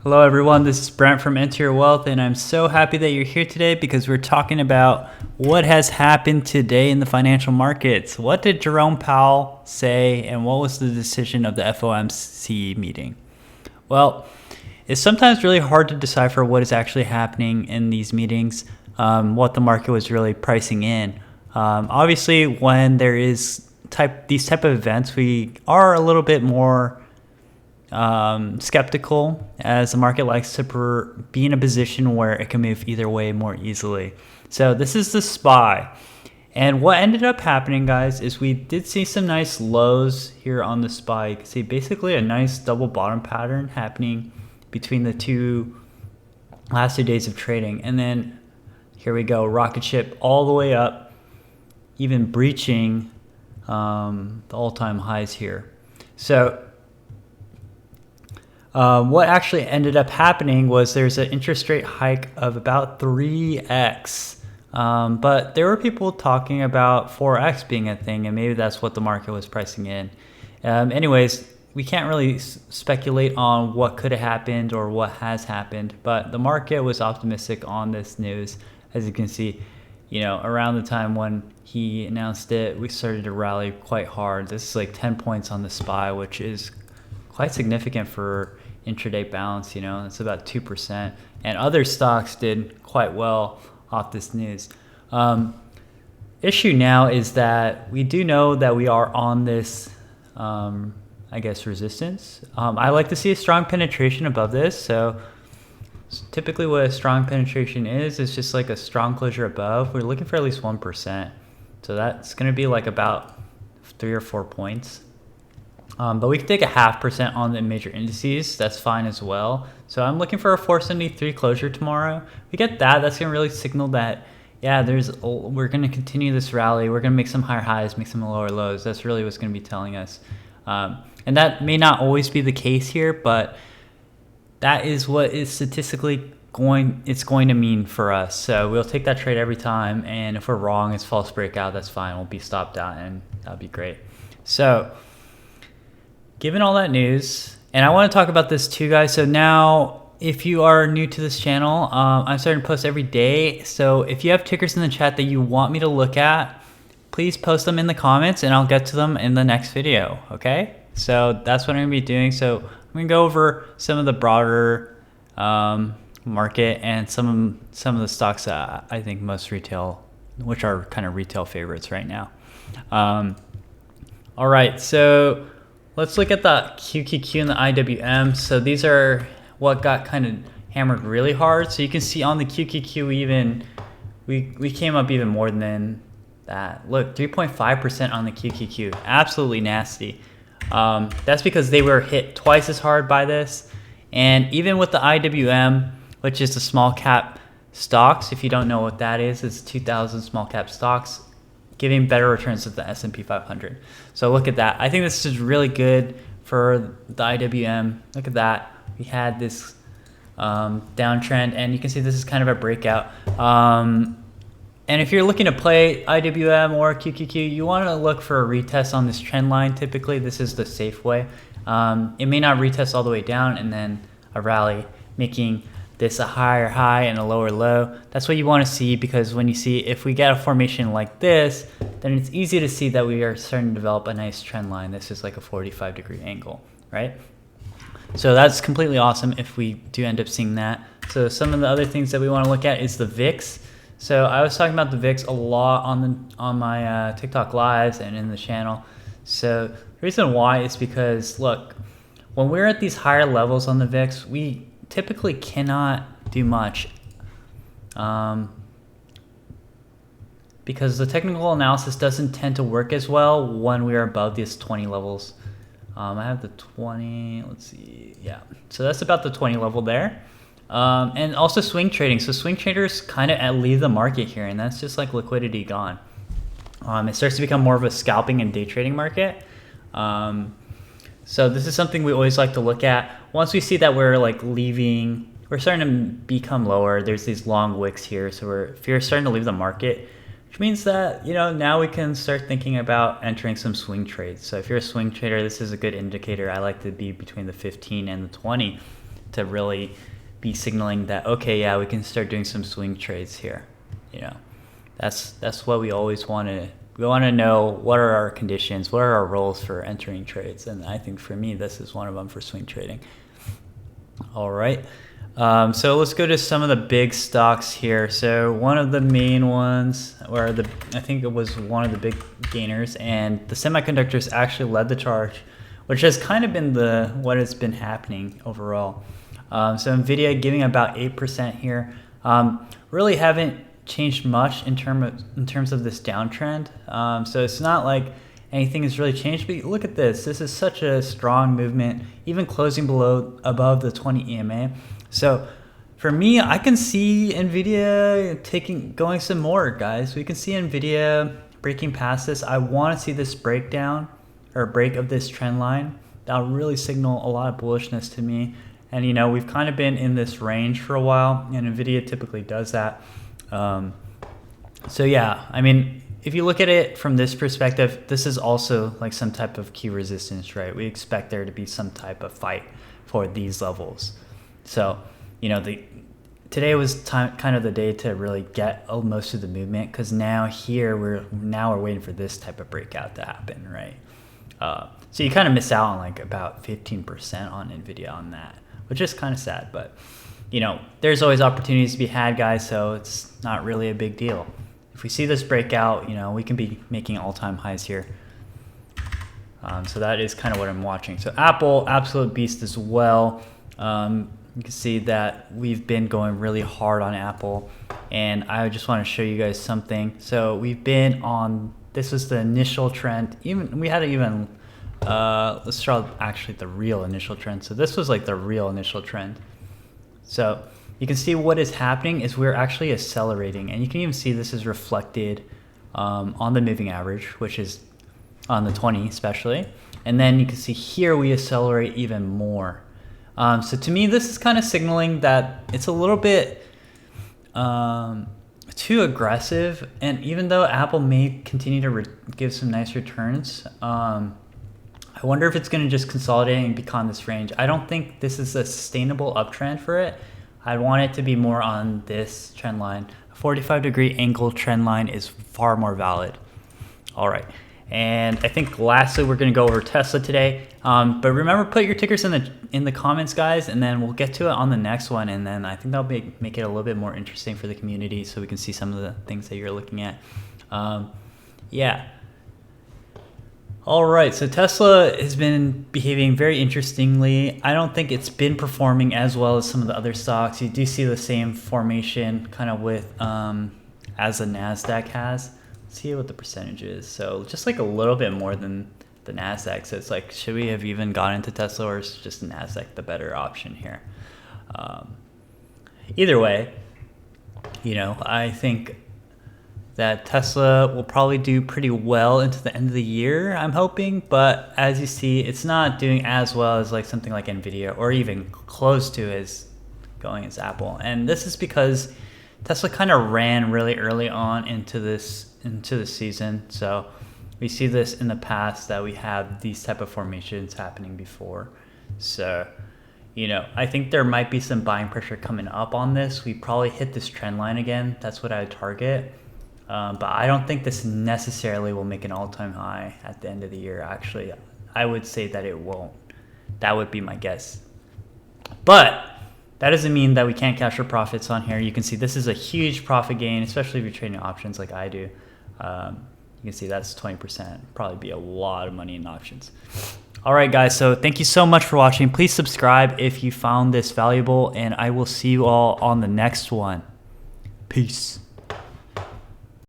Hello everyone, this is Brent from Enter Your Wealth, and I'm so happy that you're here today because we're talking about what has happened today in the financial markets. What did Jerome Powell say, and what was the decision of the FOMC meeting? Well, it's sometimes really hard to decipher what is actually happening in these meetings, what the market was really pricing in. Obviously, when there is these type of events, we are a little bit more skeptical, as the market likes to be in a position where it can move either way more easily. So this is the SPY. And what ended up happening, guys, is we did see some nice lows here on the SPY. You can see basically a nice double bottom pattern happening between the last 2 days of trading. And then here we go, rocket ship all the way up, even breaching the all-time highs here. So what actually ended up happening was there's an interest rate hike of about 3x, but there were people talking about 4x being a thing, and maybe that's what the market was pricing in. Anyways, we can't really speculate on what could have happened or what has happened, but the market was optimistic on this news. As you can see, around the time when he announced it, we started to rally quite hard. This is like 10 points on the SPY, which is quite significant for intraday balance. It's about 2%, and other stocks did quite well off this news. Issue now is that we do know that we are on this resistance. I like to see a strong penetration above this. So typically what a strong penetration is just like a strong closure above. We're looking for at least 1%, so that's going to be like about 3 or 4 points. But we can take a 0.5% on the major indices. That's fine as well. So I'm looking for a 473 closure tomorrow. We get that. That's going to really signal that, we're going to continue this rally. We're going to make some higher highs, make some lower lows. That's really what's going to be telling us. And that may not always be the case here, but that is what is statistically going to mean for us. So we'll take that trade every time. And if we're wrong, it's false breakout. That's fine. We'll be stopped out, and that'll be great. So given all that news, and I want to talk about this too, guys. So now, if you are new to this channel, I'm starting to post every day. So if you have tickers in the chat that you want me to look at, please post them in the comments, and I'll get to them in the next video. Okay? So that's what I'm going to be doing. So I'm going to go over some of the broader market and some of the stocks that I think most which are kind of retail favorites right now. All right. So let's look at the QQQ and the IWM. So these are what got kind of hammered really hard. So you can see on the QQQ we came up even more than that. Look, 3.5% on the QQQ. Absolutely nasty. That's because they were hit twice as hard by this. And even with the IWM, which is the small cap stocks, if you don't know what that is, it's 2,000 small cap stocks, giving better returns than the S&P 500. So look at that. I think this is really good for the IWM. Look at that. We had this downtrend, and you can see this is kind of a breakout. And if you're looking to play IWM or QQQ, you want to look for a retest on this trend line. Typically, this is the safe way. It may not retest all the way down and then a rally, making this a higher high and a lower low. That's what you want to see, because when you see, if we get a formation like this, then it's easy to see that we are starting to develop a nice trend line. This is like a 45-degree angle, right? So that's completely awesome if we do end up seeing that. So some of the other things that we want to look at is the VIX. So I was talking about the VIX a lot on my TikTok lives and in the channel. So the reason why is because, look, when we're at these higher levels on the VIX, we typically cannot do much because the technical analysis doesn't tend to work as well when we are above these 20 levels. I have the 20, let's see, yeah. So that's about the 20 level there. And also swing trading. So swing traders kind of leave the market here, and that's just like liquidity gone. It starts to become more of a scalping and day trading market. So this is something we always like to look at. Once we see that we're like leaving, we're starting to become lower. There's these long wicks here. So if you're starting to leave the market, which means that, now we can start thinking about entering some swing trades. So if you're a swing trader, this is a good indicator. I like to be between the 15 and the 20 to really be signaling that, okay, yeah, we can start doing some swing trades here. You know, that's what we always want to. We want to know what are our conditions, what are our roles for entering trades, and I think for me this is one of them for swing trading. All right, so let's go to some of the big stocks here. So one of the main ones, or I think it was one of the big gainers, and the semiconductors actually led the charge, which has kind of been what has been happening overall. So NVIDIA giving about 8% here. Really haven't changed much in terms of this downtrend. So it's not like anything has really changed, but look at this. This is such a strong movement, even closing above the 20 EMA. So for me, I can see NVIDIA going some more, guys. We can see NVIDIA breaking past this. I want to see this breakdown or break of this trend line. That'll really signal a lot of bullishness to me. And you know, we've kind of been in this range for a while, and NVIDIA typically does that. So yeah, I mean, if you look at it from this perspective, this is also like some type of key resistance, right? We expect there to be some type of fight for these levels. So, you know, today was kind of the day to really get most of the movement, because now we're waiting for this type of breakout to happen, right? So you kind of miss out on like about 15% on NVIDIA on that, which is kind of sad, but you know, there's always opportunities to be had, guys, so it's not really a big deal. If we see this breakout, you know, we can be making all-time highs here. So that is kind of what I'm watching. So Apple, absolute beast as well. You can see that we've been going really hard on Apple, and I just want to show you guys something. So we've been on, this was the initial trend. Let's draw actually the real initial trend. So this was like the real initial trend. So you can see what is happening is we're actually accelerating, and you can even see this is reflected on the moving average, which is on the 20 especially. And then you can see here we accelerate even more. So to me, this is kind of signaling that it's a little bit too aggressive. And even though Apple may continue to give some nice returns, I wonder if it's going to just consolidate and become this range. I don't think this is a sustainable uptrend for it. I want it to be more on this trend line. A 45-degree angle trend line is far more valid. All right. And I think lastly, we're going to go over Tesla today. But remember, put your tickers in the comments, guys, and then we'll get to it on the next one. And then I think that'll make it a little bit more interesting for the community, so we can see some of the things that you're looking at. Yeah. All right, so Tesla has been behaving very interestingly. I don't think it's been performing as well as some of the other stocks. You do see the same formation kind of with as the NASDAQ has. Let's see what the percentage is. So just like a little bit more than the NASDAQ. So it's like, should we have even gone into Tesla, or is just NASDAQ the better option here? Either way, you know, I think that Tesla will probably do pretty well into the end of the year, I'm hoping. But as you see, it's not doing as well as like something like NVIDIA, or even close to as going as Apple. And this is because Tesla kind of ran really early on into the season. So we see this in the past that we have these type of formations happening before. So, you know, I think there might be some buying pressure coming up on this. We probably hit this trend line again. That's what I would target. But I don't think this necessarily will make an all-time high at the end of the year. Actually, I would say that it won't. That would be my guess. But that doesn't mean that we can't capture profits on here. You can see this is a huge profit gain, especially if you're trading options like I do. You can see that's 20%. Probably be a lot of money in options. All right, guys. So thank you so much for watching. Please subscribe if you found this valuable, and I will see you all on the next one. Peace.